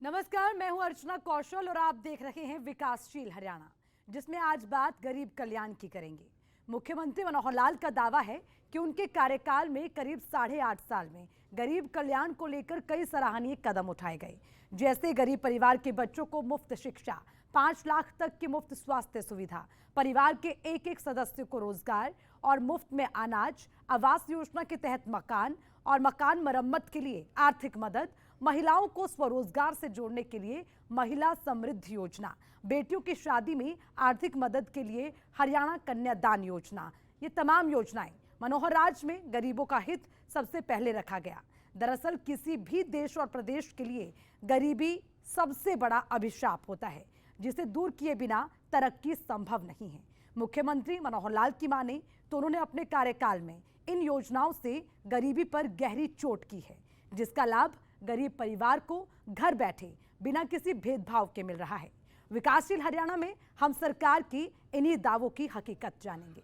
नमस्कार, मैं हूं अर्चना कौशल और आप देख रहे हैं विकासशील हरियाणा, जिसमें आज बात गरीब कल्याण की करेंगे। मुख्यमंत्री मनोहर लाल का दावा है कि उनके कार्यकाल में करीब 8.5 साल में गरीब कल्याण को लेकर कई सराहनीय कदम उठाए गए, जैसे गरीब परिवार के बच्चों को मुफ्त शिक्षा, 5 लाख तक की मुफ्त स्वास्थ्य सुविधा, परिवार के एक एक सदस्य को रोजगार और मुफ्त में अनाज, आवास योजना के तहत मकान और मकान मरम्मत के लिए आर्थिक मदद, महिलाओं को स्वरोजगार से जोड़ने के लिए महिला समृद्धि योजना, बेटियों की शादी में आर्थिक मदद के लिए हरियाणा कन्यादान योजना। ये तमाम योजनाएं मनोहर राज में गरीबों का हित सबसे पहले रखा गया। दरअसल किसी भी देश और प्रदेश के लिए गरीबी सबसे बड़ा अभिशाप होता है, जिसे दूर किए बिना तरक्की संभव नहीं है। मुख्यमंत्री मनोहर लाल की माने तो उन्होंने अपने कार्यकाल में इन योजनाओं से गरीबी पर गहरी चोट की है, जिसका लाभ गरीब परिवार को घर बैठे बिना किसी भेदभाव के मिल रहा है। विकासशील हरियाणा में हम सरकार की इन्हीं दावों की हकीकत जानेंगे।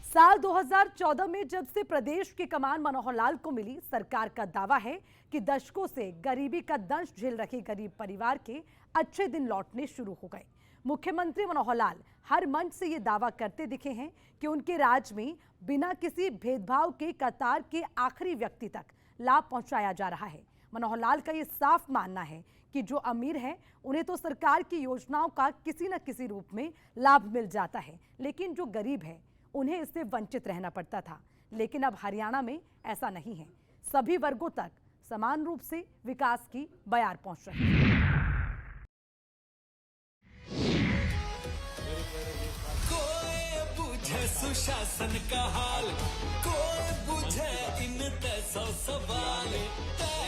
साल 2014 में जब से प्रदेश की कमान मनोहर लाल को मिली, सरकार का दावा है कि दशकों से गरीबी का दंश झेल रहे गरीब परिवार के अच्छे दिन लौटने शुरू हो गए। मुख्यमंत्री मनोहर लाल हर मंच से ये दावा करते दिखे हैं कि उनके राज में बिना किसी भेदभाव के कतार के आखिरी व्यक्ति तक लाभ पहुंचाया जा रहा है। मनोहर लाल का ये साफ मानना है कि जो अमीर हैं उन्हें तो सरकार की योजनाओं का किसी न किसी रूप में लाभ मिल जाता है, लेकिन जो गरीब है उन्हें इससे वंचित रहना पड़ता था। लेकिन अब हरियाणा में ऐसा नहीं है, सभी वर्गों तक समान रूप से विकास की बयार पहुंच रही है। कोई बुझे सुशासन का हाल, कोई बुझे इन तैसो सवाल,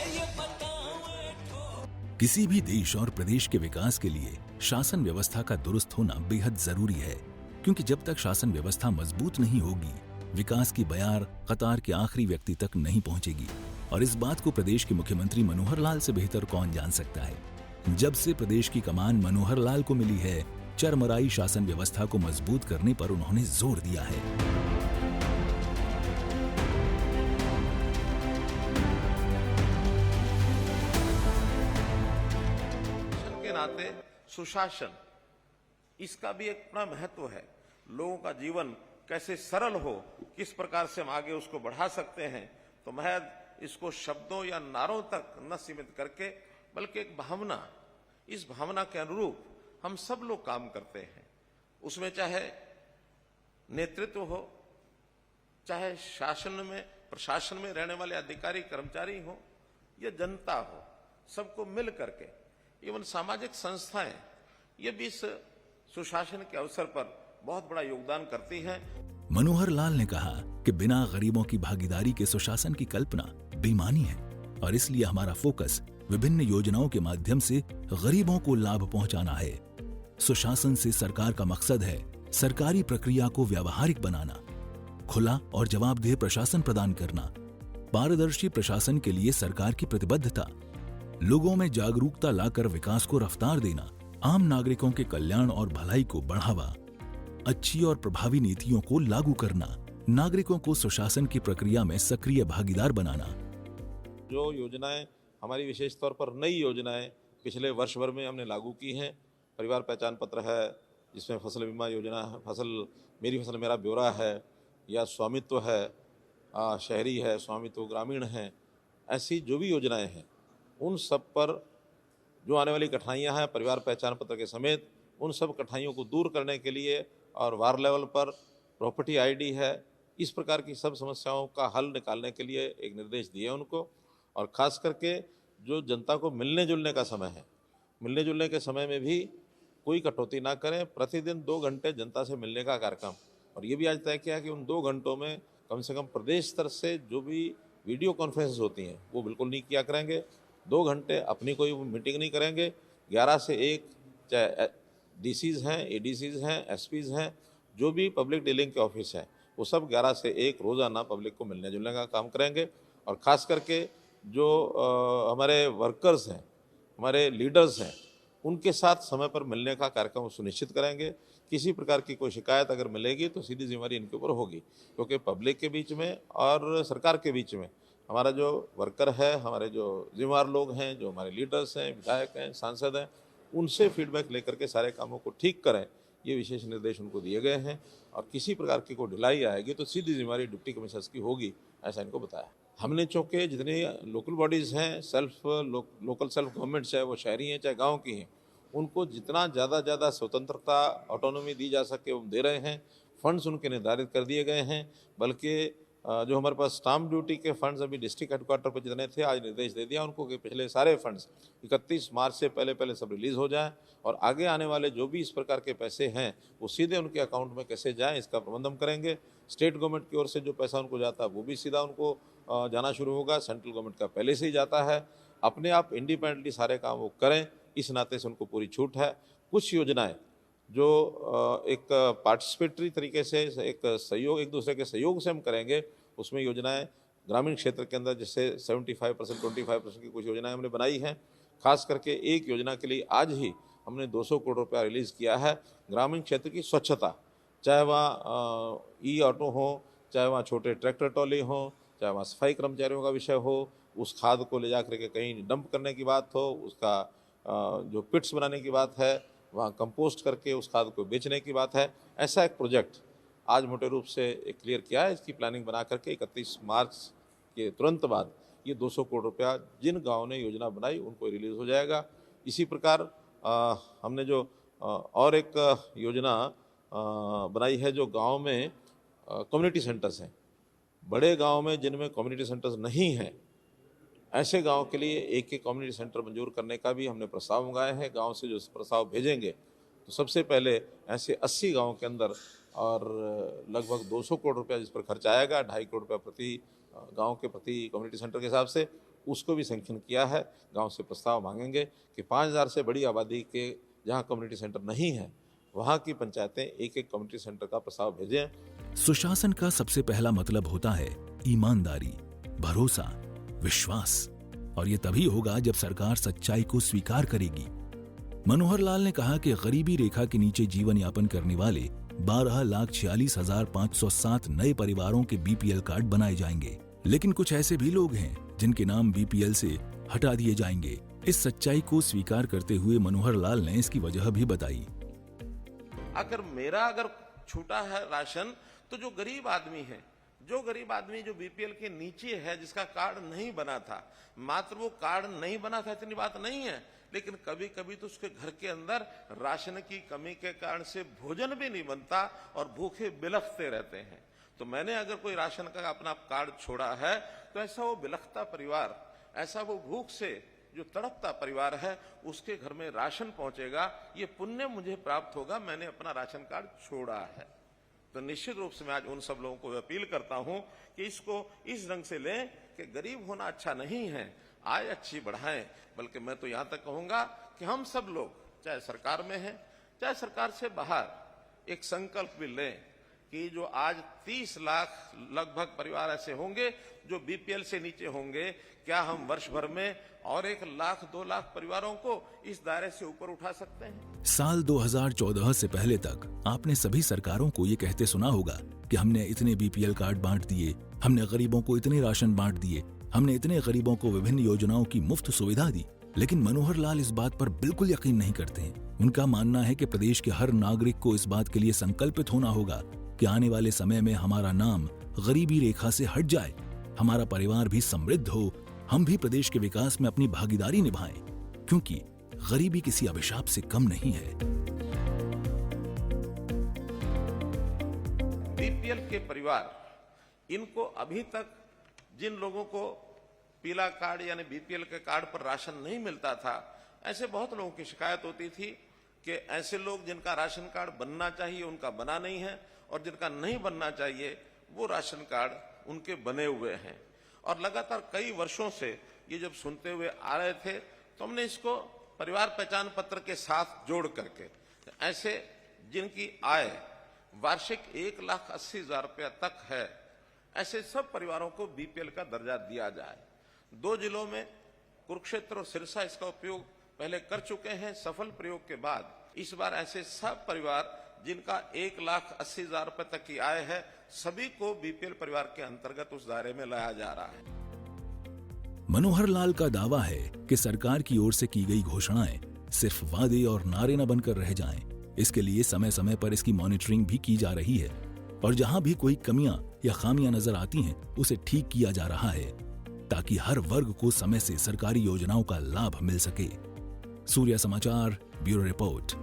ये बताओ। किसी भी देश और प्रदेश के विकास के लिए शासन व्यवस्था का दुरुस्त होना बेहद जरूरी है, क्योंकि जब तक शासन व्यवस्था मजबूत नहीं होगी, विकास की बयार कतार के आखिरी व्यक्ति तक नहीं पहुंचेगी। और इस बात को प्रदेश के मुख्यमंत्री मनोहर लाल से बेहतर कौन जान सकता है। जब से प्रदेश की कमान मनोहर लाल को मिली है, चरमराई शासन व्यवस्था को मजबूत करने पर उन्होंने जोर दिया है। के नाते सुशासन, इसका भी एक बड़ा महत्व है। लोगों का जीवन कैसे सरल हो, किस प्रकार से हम आगे उसको बढ़ा सकते हैं। तो महज इसको शब्दों या नारों तक न सीमित करके, बल्कि एक भावना, इस भावना के अनुरूप हम सब लोग काम करते हैं। उसमें चाहे नेतृत्व हो, चाहे शासन में प्रशासन में रहने वाले अधिकारी कर्मचारी हो या जनता हो, सबको मिल करके, एवं सामाजिक संस्थाएं, ये भी इस सुशासन के अवसर पर बहुत बड़ा योगदान करती हैं। मनोहर लाल ने कहा कि बिना गरीबों की भागीदारी के सुशासन की कल्पना बेईमानी है, और इसलिए हमारा फोकस विभिन्न योजनाओं के माध्यम से गरीबों को लाभ पहुंचाना है। सुशासन से सरकार का मकसद है सरकारी प्रक्रिया को व्यावहारिक बनाना, खुला और जवाबदेह प्रशासन प्रदान करना, पारदर्शी प्रशासन के लिए सरकार की प्रतिबद्धता, लोगों में जागरूकता लाकर विकास को रफ्तार देना, आम नागरिकों के कल्याण और भलाई को बढ़ावा, अच्छी और प्रभावी नीतियों को लागू करना, नागरिकों को सुशासन की प्रक्रिया में सक्रिय भागीदार बनाना। जो योजनाएं हमारी विशेष तौर पर नई योजनाएं पिछले वर्ष भर में हमने लागू की हैं, परिवार पहचान पत्र है, जिसमें फसल बीमा योजना है, मेरी फसल मेरा ब्यौरा है, या स्वामित्व है, शहरी है, स्वामित्व ग्रामीण है, ऐसी जो भी योजनाएं हैं, उन सब पर जो आने वाली कठिनाइयां हैं परिवार पहचान पत्र के समेत, उन सब कठिनाइयों को दूर करने के लिए, और वार्ड लेवल पर प्रॉपर्टी आईडी है, इस प्रकार की सब समस्याओं का हल निकालने के लिए एक निर्देश दिए उनको। और खास करके जो जनता को मिलने जुलने का समय है, मिलने जुलने के समय में भी कोई कटौती ना करें, प्रतिदिन 2 घंटे जनता से मिलने का कार्यक्रम। और ये भी आज तय किया कि उन 2 घंटों में कम से कम प्रदेश स्तर से जो भी वीडियो कॉन्फ्रेंस होती हैं वो बिल्कुल नहीं किया करेंगे। 2 घंटे अपनी कोई मीटिंग नहीं करेंगे। 11 से 1 चाहे डीसीज हैं, एडीसीज हैं, एसपीज हैं, जो भी पब्लिक डीलिंग के ऑफिस हैं, वो सब 11 से 1 रोज़ाना पब्लिक को मिलने जुलने का काम करेंगे। और ख़ास करके जो हमारे वर्कर्स हैं, हमारे लीडर्स हैं, उनके साथ समय पर मिलने का कार्यक्रम सुनिश्चित करेंगे। किसी प्रकार की कोई शिकायत अगर मिलेगी तो सीधी जिम्मेदारी इनके ऊपर होगी, क्योंकि पब्लिक के बीच में और सरकार के बीच में हमारा जो वर्कर है, हमारे जो जिम्मेदार लोग हैं, जो हमारे लीडर्स हैं, विधायक हैं, सांसद हैं, उनसे फीडबैक लेकर के सारे कामों को ठीक करें, ये विशेष निर्देश उनको दिए गए हैं। और किसी प्रकार की कोई ढिलाई आएगी तो सीधी जिम्मेदारी डिप्टी कमिश्नर्स की होगी, ऐसा इनको बताया। हमने चूँकि जितनी लोकल बॉडीज़ हैं, लोकल सेल्फ गवर्नमेंट, चाहे वो शहरी हैं चाहे गाँव की हैं, उनको जितना ज़्यादा स्वतंत्रता, ऑटोनॉमी दी जा सके वो दे रहे हैं। फंड्स उनके निर्धारित कर दिए गए हैं, बल्कि जो हमारे पास स्टाम्प ड्यूटी के फंड्स अभी डिस्ट्रिक्ट हेडक्वार्टर पर जितने थे, आज निर्देश दे दिया उनको कि पिछले सारे फंड्स 31 मार्च से पहले सब रिलीज़ हो जाएं, और आगे आने वाले जो भी इस प्रकार के पैसे हैं वो सीधे उनके अकाउंट में कैसे जाएं, इसका प्रबंध हम करेंगे। स्टेट गवर्नमेंट की ओर से जो पैसा उनको जाता है वो भी सीधा उनको जाना शुरू होगा। सेंट्रल गवर्नमेंट का पहले से ही जाता है। अपने आप इंडिपेंडेंटली सारे काम वो करें, इस नाते से उनको पूरी छूट है। कुछ योजनाएं जो एक पार्टिसिपेटरी तरीके से, एक सहयोग, एक दूसरे के सहयोग से हम करेंगे, उसमें योजनाएं ग्रामीण क्षेत्र के अंदर जैसे 75%, 25% की कुछ योजनाएं हमने बनाई हैं। खास करके एक योजना के लिए आज ही हमने 200 करोड़ रुपया रिलीज़ किया है, ग्रामीण क्षेत्र की स्वच्छता, चाहे वहाँ ई ऑटो हो, चाहे वहाँ छोटे ट्रैक्टर ट्रॉली हो, चाहे वहाँ सफाई कर्मचारियों का विषय हो, उस खाद को ले जा करके कहीं डंप करने की बात हो, उसका जो पिट्स बनाने की बात है, वहाँ कंपोस्ट करके उस खाद को बेचने की बात है। ऐसा एक प्रोजेक्ट आज मोटे रूप से क्लियर किया है। इसकी प्लानिंग बना करके 31 मार्च के तुरंत बाद ये 200 करोड़ रुपया जिन गाँव ने योजना बनाई उनको रिलीज़ हो जाएगा। इसी प्रकार हमने जो और एक योजना बनाई है, जो गांव में कम्युनिटी सेंटर्स हैं, बड़े गांव में जिनमें कम्युनिटी सेंटर्स नहीं हैं, ऐसे गांव के लिए एक कम्युनिटी सेंटर मंजूर करने का भी हमने प्रस्ताव मंगाए हैं। गांव से जो प्रस्ताव भेजेंगे तो सबसे पहले ऐसे 80 गाँव के अंदर, और लगभग 200 करोड़ रुपया जिस पर खर्च आएगा, 2.5 करोड़ रुपया प्रति गांव के प्रति कम्युनिटी सेंटर के हिसाब से, उसको भी सैंक्शन किया है। गांव से प्रस्ताव मांगेंगे कि 5000 से बड़ी आबादी के जहां कम्युनिटी सेंटर नहीं है, वहां की पंचायतें एक कम्युनिटी सेंटर का प्रस्ताव भेजें। सुशासन का सबसे पहला मतलब होता है ईमानदारी, भरोसा, विश्वास, और ये तभी होगा जब सरकार सच्चाई को स्वीकार करेगी। मनोहर लाल ने कहा कि गरीबी रेखा के नीचे जीवन यापन करने वाले 12,46,507 नए परिवारों के बीपीएल कार्ड बनाए जाएंगे, लेकिन कुछ ऐसे भी लोग हैं जिनके नाम बीपीएल से हटा दिए जाएंगे। इस सच्चाई को स्वीकार करते हुए मनोहर लाल ने इसकी वजह भी बताई। अगर छूटा है राशन, तो जो गरीब आदमी है, जो बीपीएल के नीचे है, जिसका कार्ड नहीं बना था, मात्र वो कार्ड नहीं बना था इतनी बात नहीं है, लेकिन कभी कभी तो उसके घर के अंदर राशन की कमी के कारण से भोजन भी नहीं बनता और भूखे बिलखते रहते हैं। तो मैंने अगर कोई राशन का अपना कार्ड छोड़ा है, तो ऐसा वो बिलखता परिवार, ऐसा वो भूख से जो तड़पता परिवार है, उसके घर में राशन पहुंचेगा, ये पुण्य मुझे प्राप्त होगा, मैंने अपना राशन कार्ड छोड़ा है। तो निश्चित रूप से मैं आज उन सब लोगों को अपील करता हूं कि इसको इस ढंग से लें कि गरीब होना अच्छा नहीं है, आय अच्छी बढ़ाएं। बल्कि मैं तो यहां तक कहूंगा कि हम सब लोग, चाहे सरकार में हैं चाहे सरकार से बाहर, एक संकल्प भी लें कि जो आज 30 लाख लगभग परिवार ऐसे होंगे जो बीपीएल से नीचे होंगे, क्या हम वर्ष भर में और 1 लाख 2 लाख परिवारों को इस दायरे से ऊपर उठा सकते हैं? साल 2014 से पहले तक आपने सभी सरकारों को ये कहते सुना होगा कि हमने इतने बीपीएल कार्ड बांट दिए, हमने गरीबों को इतने राशन बांट दिए, हमने इतने गरीबों को विभिन्न योजनाओं की मुफ्त सुविधा दी। लेकिन मनोहर लाल इस बात पर बिल्कुल यकीन नहीं करते हैं। उनका मानना है कि प्रदेश के हर नागरिक को इस बात के लिए संकल्पित होना होगा कि आने वाले समय में हमारा नाम गरीबी रेखा से हट जाए, हमारा परिवार भी समृद्ध हो, हम भी प्रदेश के विकास में अपनी भागीदारी निभाएं, क्योंकि गरीबी किसी अभिशाप से कम नहीं है। बीपीएल के परिवार, इनको अभी तक जिन लोगों को पीला कार्ड यानी बीपीएल के कार्ड पर राशन नहीं मिलता था, ऐसे बहुत लोगों की शिकायत होती थी कि ऐसे लोग जिनका राशन कार्ड बनना चाहिए उनका बना नहीं है, और जिनका नहीं बनना चाहिए वो राशन कार्ड उनके बने हुए हैं। और लगातार कई वर्षों से ये जब सुनते हुए आ रहे थे, तो हमने इसको परिवार पहचान पत्र के साथ जोड़ करके ऐसे जिनकी आय वार्षिक 1,80,000 रुपया तक है, ऐसे सब परिवारों को बीपीएल का दर्जा दिया जाए। 2 जिलों में, कुरुक्षेत्र और सिरसा, इसका उपयोग पहले कर चुके हैं। सफल प्रयोग के बाद इस बार ऐसे सब परिवार जिनका 1,80,000 रुपए तक की आय है, सभी को बीपीएल परिवार के अंतर्गत उस दायरे में लाया जा रहा है। मनोहर लाल का दावा है कि सरकार की ओर से की गई घोषणाएं सिर्फ वादे और नारे न बनकर रह जाएं। इसके लिए समय समय पर इसकी मॉनिटरिंग भी की जा रही है और जहां भी कोई कमियां या खामियां नजर आती हैं, उसे ठीक किया जा रहा है ताकि हर वर्ग को समय से सरकारी योजनाओं का लाभ मिल सके। सूर्य समाचार ब्यूरो रिपोर्ट।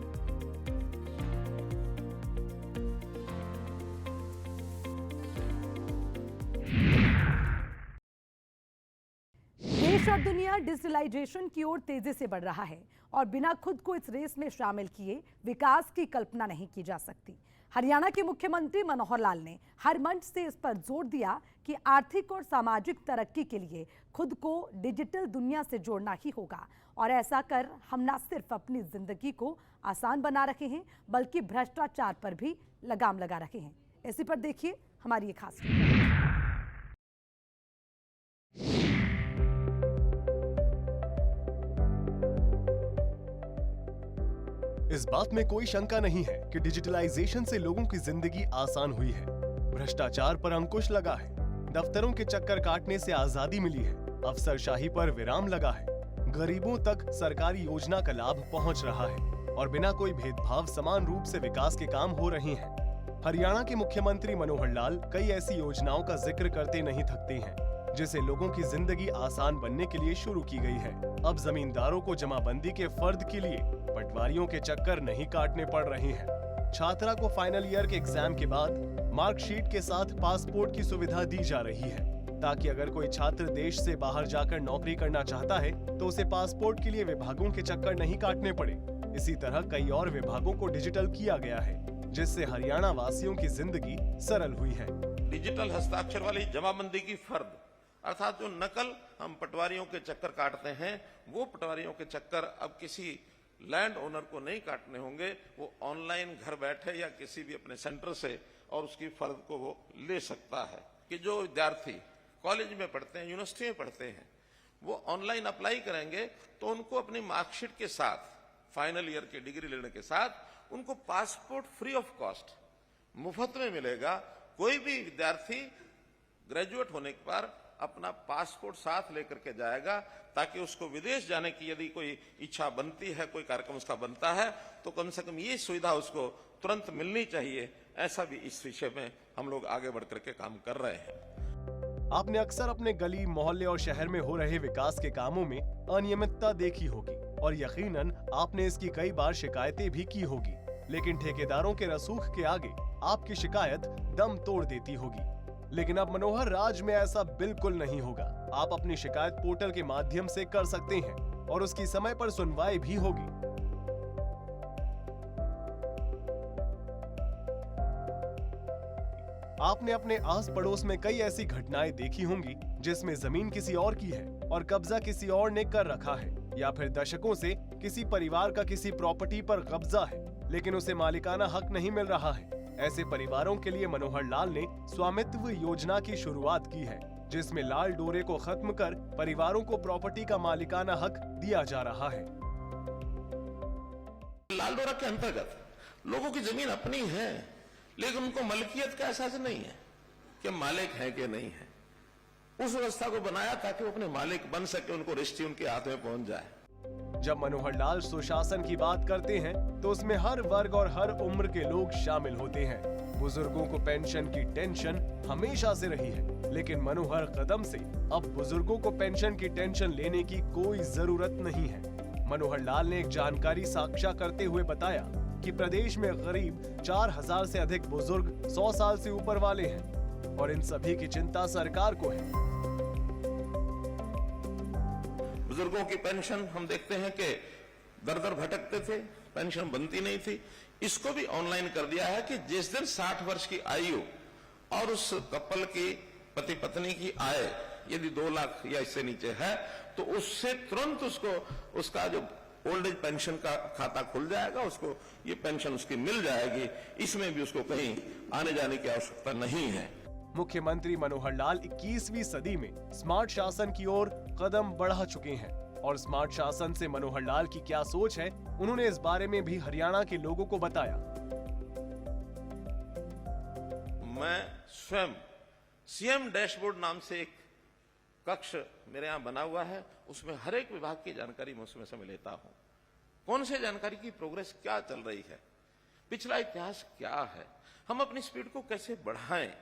देश और दुनिया डिजिटलाइजेशन की ओर तेजी से बढ़ रहा है और बिना खुद को इस रेस में शामिल किए विकास की कल्पना नहीं की जा सकती। हरियाणा के मुख्यमंत्री मनोहर लाल ने हर मंच से इस पर जोर दिया कि आर्थिक और सामाजिक तरक्की के लिए खुद को डिजिटल दुनिया से जोड़ना ही होगा और ऐसा कर हम न सिर्फ अपनी जिंदगी को आसान बना रहे हैं बल्कि भ्रष्टाचार पर भी लगाम लगा रहे हैं। इसी पर देखिए हमारी ये खास रिपोर्ट। इस बात में कोई शंका नहीं है कि डिजिटलाइजेशन से लोगों की जिंदगी आसान हुई है। भ्रष्टाचार पर अंकुश लगा है, दफ्तरों के चक्कर काटने से आजादी मिली है, अफसरशाही पर विराम लगा है, गरीबों तक सरकारी योजना का लाभ पहुंच रहा है और बिना कोई भेदभाव समान रूप से विकास के काम हो रहे हैं। हरियाणा के मुख्यमंत्री मनोहर लाल कई ऐसी योजनाओं का जिक्र करते नहीं थकते हैं जिसे लोगों की जिंदगी आसान बनने के लिए शुरू की गई है। अब जमींदारों को जमाबंदी के फर्द के लिए पटवारियों के चक्कर नहीं काटने पड़ रहे हैं। छात्रा को फाइनल ईयर के एग्जाम के बाद मार्कशीट के साथ पासपोर्ट की सुविधा दी जा रही है ताकि अगर कोई छात्र देश से बाहर जाकर नौकरी करना चाहता है तो उसे पासपोर्ट के लिए विभागों के चक्कर नहीं काटने पड़े। इसी तरह कई और विभागों को डिजिटल किया गया है जिससे हरियाणा वासियों की जिंदगी सरल हुई है। डिजिटल हस्ताक्षर वाली जमाबंदी की फर्द अर्थात जो नकल हम पटवारियों के चक्कर काटते हैं, वो पटवारियों के चक्कर अब किसी लैंड ओनर को नहीं काटने होंगे। वो ऑनलाइन घर बैठे या किसी भी अपने सेंटर से और उसकी फर्द को वो ले सकता है। कि जो विद्यार्थी कॉलेज में पढ़ते हैं, यूनिवर्सिटी में पढ़ते हैं, वो ऑनलाइन अप्लाई करेंगे तो उनको अपनी मार्कशीट के साथ, फाइनल ईयर की डिग्री लेने के साथ उनको पासपोर्ट फ्री ऑफ कॉस्ट मुफ्त में मिलेगा। कोई भी विद्यार्थी ग्रेजुएट होने के बाद अपना पासपोर्ट साथ लेकर के जाएगा ताकि उसको विदेश जाने की यदि कोई इच्छा बनती है, कोई कार्यक्रम उसका बनता है, तो कम से कम ये सुविधा उसको तुरंत मिलनी चाहिए। ऐसा भी इस विषय में हम लोग आगे बढ़ करके काम कर रहे हैं। आपने अक्सर अपने गली, मोहल्ले और शहर में हो रहे विकास के कामों में अनियमितता देखी होगी और यकीनन आपने इसकी कई बार शिकायतें भी की होगी, लेकिन ठेकेदारों के रसूख के आगे आपकी शिकायत दम तोड़ देती होगी। लेकिन अब मनोहर राज में ऐसा बिल्कुल नहीं होगा। आप अपनी शिकायत पोर्टल के माध्यम से कर सकते हैं और उसकी समय पर सुनवाई भी होगी। आपने अपने आस पड़ोस में कई ऐसी घटनाएं देखी होंगी जिसमें जमीन किसी और की है और कब्जा किसी और ने कर रखा है, या फिर दशकों से किसी परिवार का किसी प्रॉपर्टी पर कब्जा है लेकिन उसे मालिकाना हक नहीं मिल रहा है। ऐसे परिवारों के लिए मनोहर लाल ने स्वामित्व योजना की शुरुआत की है जिसमें लाल डोरे को खत्म कर परिवारों को प्रॉपर्टी का मालिकाना हक दिया जा रहा है। लाल डोरा के अंतर्गत लोगों की जमीन अपनी है लेकिन उनको मलकियत का एहसास नहीं है कि मालिक है कि नहीं है। उस व्यवस्था को बनाया ताकि वो अपने मालिक बन सके, उनको रजिस्ट्री उनके हाथ में पहुंच जाए। जब मनोहर लाल सुशासन की बात करते हैं तो उसमें हर वर्ग और हर उम्र के लोग शामिल होते हैं। बुजुर्गों को पेंशन की टेंशन हमेशा से रही है, लेकिन मनोहर कदम से अब बुजुर्गों को पेंशन की टेंशन लेने की कोई जरूरत नहीं है। मनोहर लाल ने एक जानकारी साझा करते हुए बताया कि प्रदेश में करीब 4000 से अधिक बुजुर्ग 100 साल से ऊपर वाले हैं और इन सभी की चिंता सरकार को है। बुजुर्गों की पेंशन हम देखते हैं कि दर दर भटकते थे, पेंशन बनती नहीं थी। इसको भी ऑनलाइन कर दिया है कि जिस दिन 60 वर्ष की आयु और उस कपल की पति पत्नी की आय यदि 2 लाख या इससे नीचे है तो उससे तुरंत उसको उसका जो ओल्ड एज पेंशन का खाता खुल जाएगा, उसको ये पेंशन उसकी मिल जाएगी। इसमें भी उसको कहीं आने जाने की आवश्यकता नहीं है। मुख्यमंत्री मनोहर लाल 21वीं सदी में स्मार्ट शासन की ओर कदम बढ़ा चुके हैं और स्मार्ट शासन से मनोहर लाल की क्या सोच है, उन्होंने इस बारे में भी हरियाणा के लोगों को बताया। मैं स्वयं सीएम डैशबोर्ड नाम से एक कक्ष मेरे यहाँ बना हुआ है, उसमें हर एक विभाग की जानकारी मैं उसमें से लेता हूं। कौन से जानकारी की प्रोग्रेस क्या चल रही है, पिछला इतिहास क्या है, हम अपनी स्पीड को कैसे बढ़ाएं।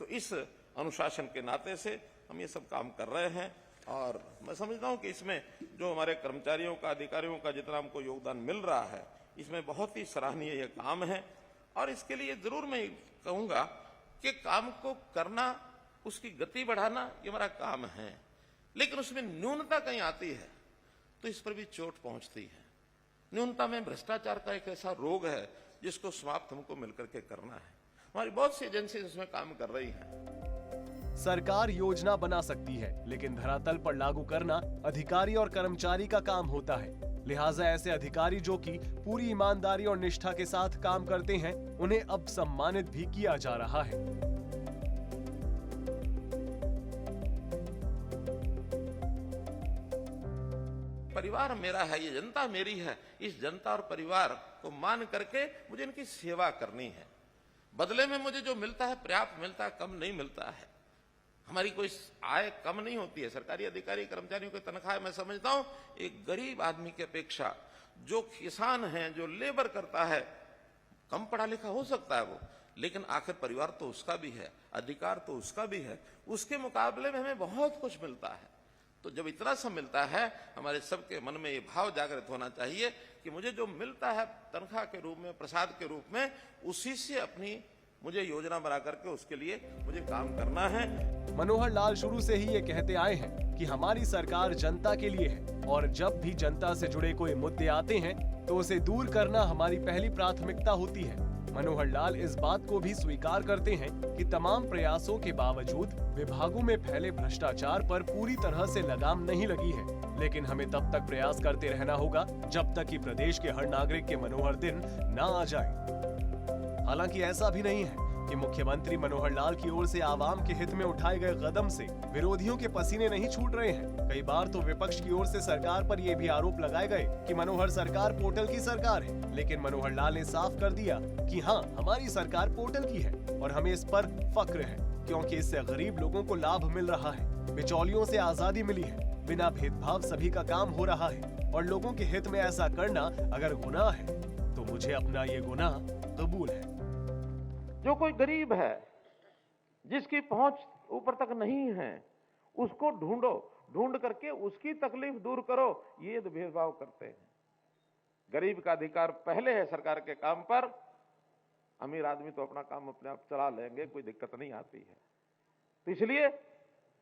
तो इस अनुशासन के नाते से हम ये सब काम कर रहे हैं और मैं समझता हूं कि इसमें जो हमारे कर्मचारियों का, अधिकारियों का जितना हमको योगदान मिल रहा है, इसमें बहुत ही सराहनीय ये काम है। और इसके लिए जरूर मैं कहूंगा कि काम को करना, उसकी गति बढ़ाना, ये हमारा काम है, लेकिन उसमें न्यूनता कहीं आती है तो इस पर भी चोट पहुंचती है। न्यूनता में भ्रष्टाचार का एक ऐसा रोग है जिसको समाप्त हमको मिलकर के करना है। हमारी बहुत सी एजेंसी उसमें काम कर रही हैं। सरकार योजना बना सकती है, लेकिन धरातल पर लागू करना अधिकारी और कर्मचारी का काम होता है। लिहाजा ऐसे अधिकारी जो कि पूरी ईमानदारी और निष्ठा के साथ काम करते हैं, उन्हें अब सम्मानित भी किया जा रहा है। परिवार मेरा है, ये जनता मेरी है। इस जनता और परिवार को मान करके मुझे इनकी सेवा करनी है। बदले में मुझे जो मिलता है पर्याप्त मिलता है, कम नहीं मिलता है। हमारी कोई आय कम नहीं होती है। सरकारी अधिकारी कर्मचारियों की तनख्वाह मैं समझता हूं एक गरीब आदमी की अपेक्षा, जो किसान है, जो लेबर करता है, कम पढ़ा लिखा हो सकता है वो, लेकिन आखिर परिवार तो उसका भी है, अधिकार तो उसका भी है। उसके मुकाबले में हमें बहुत कुछ मिलता है। तो जब इतना सब मिलता है, हमारे सबके मन में ये भाव जागृत होना चाहिए कि मुझे जो मिलता है तनख्वाह के रूप में, प्रसाद के रूप में, उसी से अपनी मुझे योजना बना करके उसके लिए मुझे काम करना है। मनोहर लाल शुरू से ही ये कहते आए हैं कि हमारी सरकार जनता के लिए है और जब भी जनता से जुड़े कोई मुद्दे आते हैं तो उसे दूर करना हमारी पहली प्राथमिकता होती है। मनोहर लाल इस बात को भी स्वीकार करते हैं कि तमाम प्रयासों के बावजूद विभागों में फैले भ्रष्टाचार पर पूरी तरह से लगाम नहीं लगी है, लेकिन हमें तब तक प्रयास करते रहना होगा जब तक कि प्रदेश के हर नागरिक के मनोहर दिन न आ जाए। हालांकि ऐसा भी नहीं है कि मुख्यमंत्री मनोहर लाल की ओर से आवाम के हित में उठाए गए कदम से विरोधियों के पसीने नहीं छूट रहे हैं। कई बार तो विपक्ष की ओर से सरकार पर यह भी आरोप लगाए गए कि मनोहर सरकार पोर्टल की सरकार है, लेकिन मनोहर लाल ने साफ कर दिया कि हाँ, हमारी सरकार पोर्टल की है और हमें इस पर फक्र है, क्योंकि इससे गरीब लोगों को लाभ मिल रहा है, बिचौलियों से आजादी मिली है, बिना भेदभाव सभी का काम हो रहा है और लोगों के हित में ऐसा करना अगर गुनाह है तो मुझे अपना ये गुनाह कबूल है। जो कोई गरीब है, जिसकी पहुंच ऊपर तक नहीं है, उसको ढूंढो, ढूंढ करके उसकी तकलीफ दूर करो। ये तो भेदभाव करते हैं। गरीब का अधिकार पहले है सरकार के काम पर। अमीर आदमी तो अपना काम अपने आप चला लेंगे, कोई दिक्कत नहीं आती है। तो इसलिए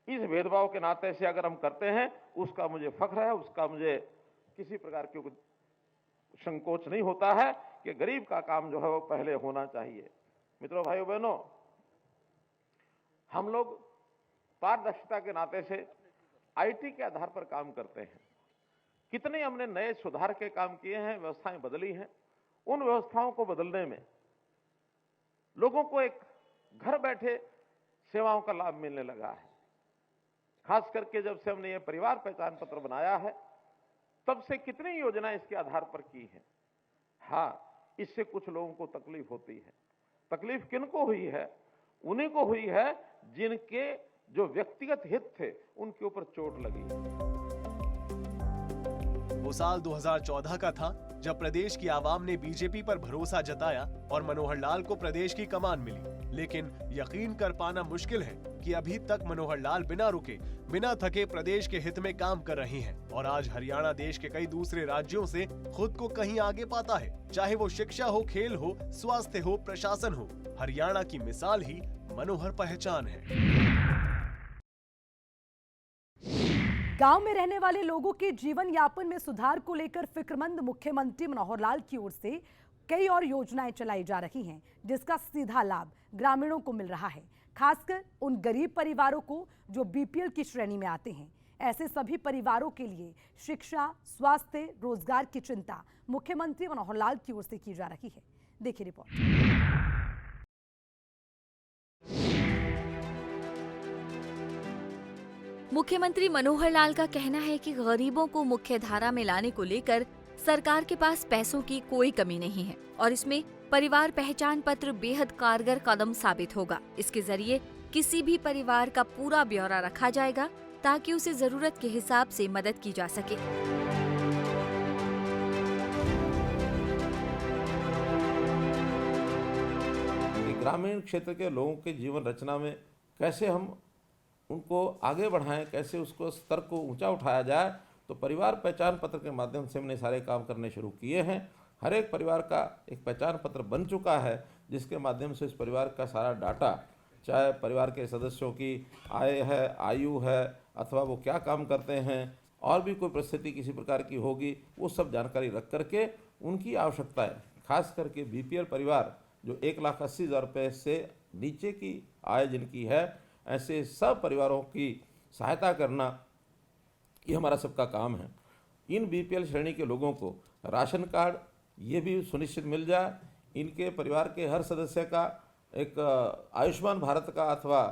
इस भेदभाव के नाते से अगर हम करते हैं, उसका मुझे फख्र है, उसका मुझे किसी प्रकार की संकोच नहीं होता है कि गरीब का काम जो है वो पहले होना चाहिए। मित्रों, भाइयों बहनों, हम लोग पारदर्शिता के नाते से आईटी के आधार पर काम करते हैं। कितने हमने नए सुधार के काम किए हैं, व्यवस्थाएं बदली हैं। उन व्यवस्थाओं को बदलने में लोगों को एक घर बैठे सेवाओं का लाभ मिलने लगा है। खास करके जब से हमने ये परिवार पहचान पत्र बनाया है, तब से कितनी योजनाएं इसके आधार पर की हैं। हाँ, इससे कुछ लोगों को तकलीफ होती है। तकलीफ किनको हुई है? उन्हीं को हुई है जिनके जो व्यक्तिगत हित थे उनके ऊपर चोट लगी। वो साल 2014 का था जब प्रदेश की आवाम ने बीजेपी पर भरोसा जताया और मनोहर लाल को प्रदेश की कमान मिली। लेकिन यकीन कर पाना मुश्किल है कि अभी तक मनोहर लाल बिना रुके, बिना थके प्रदेश के हित में काम कर रही हैं और आज हरियाणा देश के कई दूसरे राज्यों से खुद को कहीं आगे पाता है। चाहे वो शिक्षा हो, खेल हो, स्वास्थ्य हो, प्रशासन हो, हरियाणा की मिसाल ही मनोहर पहचान है। गांव में रहने वाले लोगों के जीवन यापन में सुधार को लेकर फिक्रमंद मुख्यमंत्री मनोहर लाल की ओर से कई और योजनाएं चलाई जा रही हैं, जिसका सीधा लाभ ग्रामीणों को मिल रहा है, खासकर उन गरीब परिवारों को जो बीपीएल की श्रेणी में आते हैं। ऐसे सभी परिवारों के लिए शिक्षा, स्वास्थ्य, रोजगार की चिंता मुख्यमंत्री मनोहर लाल की ओर से की जा रही है। देखिए रिपोर्ट। मुख्यमंत्री मनोहर लाल का कहना है कि गरीबों को मुख्य धारा में लाने को लेकर सरकार के पास पैसों की कोई कमी नहीं है और इसमें परिवार पहचान पत्र बेहद कारगर कदम साबित होगा। इसके जरिए किसी भी परिवार का पूरा ब्यौरा रखा जाएगा ताकि उसे जरूरत के हिसाब से मदद की जा सके। ग्रामीण क्षेत्र के लोगों के जीवन रचना में कैसे हम उनको आगे बढ़ाएं, कैसे उसको स्तर को ऊंचा उठाया जाए, तो परिवार पहचान पत्र के माध्यम से हमने सारे काम करने शुरू किए हैं। हर एक परिवार का एक पहचान पत्र बन चुका है, जिसके माध्यम से इस परिवार का सारा डाटा, चाहे परिवार के सदस्यों की आय है, आयु है, अथवा वो क्या काम करते हैं, और भी कोई परिस्थिति किसी प्रकार की होगी, वो सब जानकारी रख करके उनकी आवश्यकताएं, खास करके बीपीएल परिवार जो 1,80,000 रुपये से नीचे की आय जिनकी है, ऐसे सब परिवारों की सहायता करना ये हमारा सबका काम है। इन बीपीएल श्रेणी के लोगों को राशन कार्ड ये भी सुनिश्चित मिल जाए, इनके परिवार के हर सदस्य का एक आयुष्मान भारत का अथवा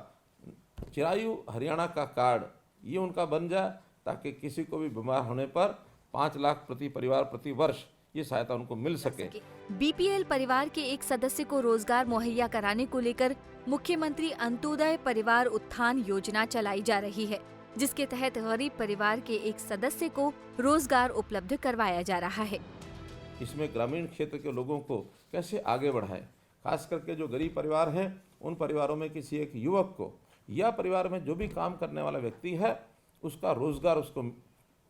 चिरायु हरियाणा का कार्ड ये उनका बन जाए, ताकि किसी को भी बीमार होने पर 5 लाख प्रति परिवार प्रति वर्ष ये सहायता उनको मिल सके। बीपीएल परिवार के एक सदस्य को रोजगार मुहैया कराने को लेकर मुख्यमंत्री अंत्योदय परिवार उत्थान योजना चलाई जा रही है, जिसके तहत गरीब परिवार के एक सदस्य को रोजगार उपलब्ध करवाया जा रहा है। इसमें ग्रामीण क्षेत्र के लोगों को कैसे आगे बढ़ाएं, खास करके जो गरीब परिवार हैं उन परिवारों में किसी एक युवक को या परिवार में जो भी काम करने वाला व्यक्ति है उसका रोजगार उसको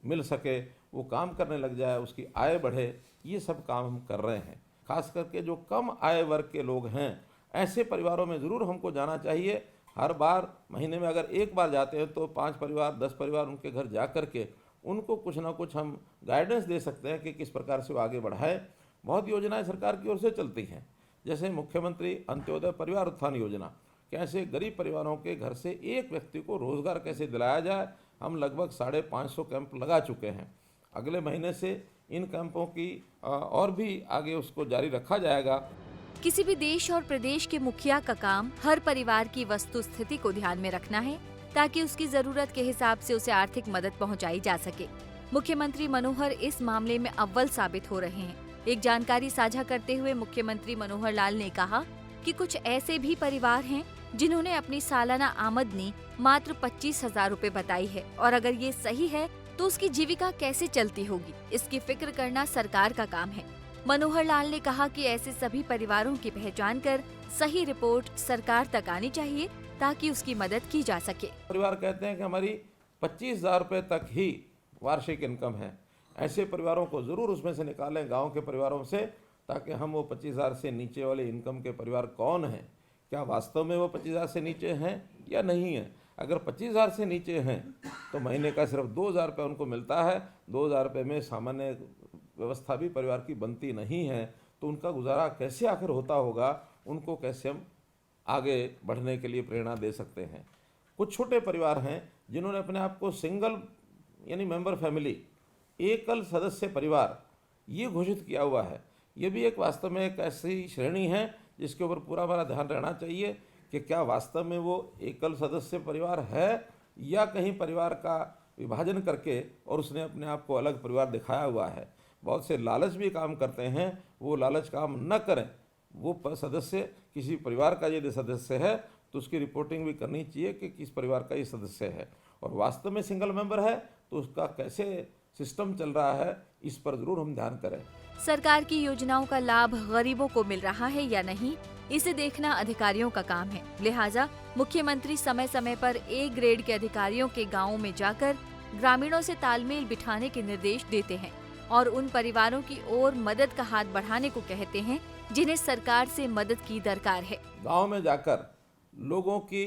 मिल सके, वो काम करने लग जाए, उसकी आय बढ़े, ये सब काम हम कर रहे हैं। खास करके जो कम आय वर्ग के लोग हैं ऐसे परिवारों में ज़रूर हमको जाना चाहिए। हर बार महीने में अगर एक बार जाते हैं तो 5 परिवार 10 परिवार उनके घर जा कर के उनको कुछ ना कुछ हम गाइडेंस दे सकते हैं कि किस प्रकार से वो आगे बढ़ाए। बहुत योजनाएं सरकार की ओर से चलती हैं, जैसे मुख्यमंत्री अंत्योदय परिवार उत्थान योजना, कैसे गरीब परिवारों के घर से एक व्यक्ति को रोजगार कैसे दिलाया जाए। हम लगभग 550 कैंप लगा चुके हैं। अगले महीने से इन कैंपों की और भी आगे उसको जारी रखा जाएगा। किसी भी देश और प्रदेश के मुखिया का काम हर परिवार की वस्तु स्थिति को ध्यान में रखना है, ताकि उसकी जरूरत के हिसाब से उसे आर्थिक मदद पहुंचाई जा सके। मुख्यमंत्री मनोहर इस मामले में अव्वल साबित हो रहे हैं। एक जानकारी साझा करते हुए मुख्यमंत्री मनोहर लाल ने कहा कि कुछ ऐसे भी परिवार हैं जिन्होंने अपनी सालाना आमदनी मात्र 25,000 रुपए बताई है, और अगर ये सही है तो उसकी जीविका कैसे चलती होगी, इसकी फिक्र करना सरकार का काम है। मनोहर लाल ने कहा कि ऐसे सभी परिवारों की पहचान कर सही रिपोर्ट सरकार तक आनी चाहिए, ताकि उसकी मदद की जा सके। परिवार कहते हैं कि हमारी 25,000 रुपये तक ही वार्षिक इनकम है, ऐसे परिवारों को जरूर उसमें से निकालें गांव के परिवारों से, ताकि हम वो 25,000 से नीचे वाले इनकम के परिवार कौन हैं, क्या वास्तव में वो 25,000 से नीचे हैं या नहीं है। अगर 25,000 से नीचे हैं तो महीने का सिर्फ 2,000 रुपये उनको मिलता है। 2,000 रुपये में सामान्य व्यवस्था भी परिवार की बनती नहीं है, तो उनका गुजारा कैसे आखिर होता होगा, उनको कैसे हम आगे बढ़ने के लिए प्रेरणा दे सकते हैं। कुछ छोटे परिवार हैं जिन्होंने अपने आप को सिंगल यानी मेंबर फैमिली, एकल सदस्य परिवार ये घोषित किया हुआ है। ये भी एक वास्तव में एक ऐसी श्रेणी है जिसके ऊपर पूरा हमारा ध्यान रहना चाहिए कि क्या वास्तव में वो एकल सदस्य परिवार है या कहीं परिवार का विभाजन करके और उसने अपने आप को अलग परिवार दिखाया हुआ है। बहुत से लालच भी काम करते हैं, वो लालच काम न करें। वो सदस्य किसी परिवार का यदि सदस्य है तो उसकी रिपोर्टिंग भी करनी चाहिए कि किस परिवार का ये सदस्य है, और वास्तव में सिंगल मेंबर है तो उसका कैसे सिस्टम चल रहा है, इस पर जरूर हम ध्यान करें। सरकार की योजनाओं का लाभ गरीबों को मिल रहा है या नहीं, इसे देखना अधिकारियों का काम है। लिहाजा मुख्यमंत्री समय समय पर ए ग्रेड के अधिकारियों के गांवों में जाकर ग्रामीणों से तालमेल बिठाने के निर्देश देते हैं और उन परिवारों की ओर मदद का हाथ बढ़ाने को कहते हैं जिन्हें सरकार से मदद की दरकार है। गांव में जाकर लोगों की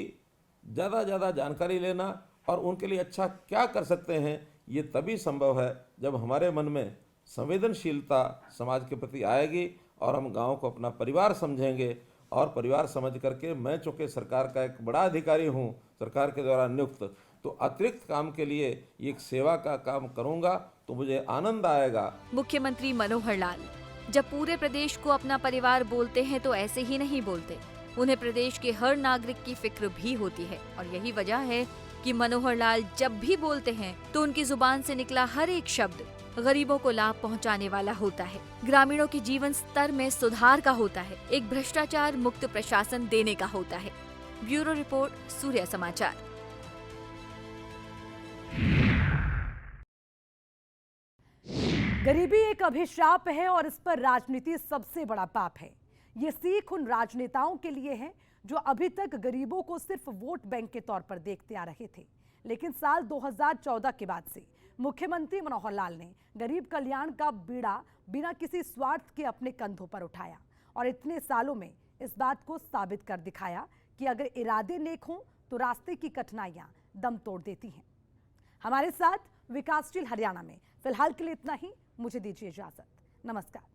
ज़्यादा जानकारी लेना और उनके लिए अच्छा क्या कर सकते हैं, ये तभी संभव है जब हमारे मन में संवेदनशीलता समाज के प्रति आएगी और हम गांव को अपना परिवार समझेंगे। और परिवार समझ करके मैं चूँकि सरकार का एक बड़ा अधिकारी हूँ, सरकार के द्वारा नियुक्त, तो अतिरिक्त काम के लिए एक सेवा का काम करूँगा तो मुझे आनंद आएगा। मुख्यमंत्री मनोहर लाल जब पूरे प्रदेश को अपना परिवार बोलते हैं तो ऐसे ही नहीं बोलते। उन्हें प्रदेश के हर नागरिक की फिक्र भी होती है और यही वजह है कि मनोहर लाल जब भी बोलते हैं तो उनकी जुबान से निकला हर एक शब्द गरीबों को लाभ पहुंचाने वाला होता है, ग्रामीणों के जीवन स्तर में सुधार का होता है, एक भ्रष्टाचार मुक्त प्रशासन देने का होता है। ब्यूरो रिपोर्ट, सूर्य समाचार। गरीबी एक अभिशाप है और इस पर राजनीति सबसे बड़ा पाप है। ये सीख उन राजनेताओं के लिए है जो अभी तक गरीबों को सिर्फ वोट बैंक के तौर पर देखते आ रहे थे, लेकिन साल 2014 के बाद से मुख्यमंत्री मनोहर लाल ने गरीब कल्याण का बीड़ा बिना किसी स्वार्थ के अपने कंधों पर उठाया और इतने सालों में इस बात को साबित कर दिखाया कि अगर इरादे नेक हों तो रास्ते की कठिनाइयां दम तोड़ देती हैं। हमारे साथ विकासशील हरियाणा में फिलहाल के लिए इतना ही। मुझे दीजिए इजाजत। नमस्कार।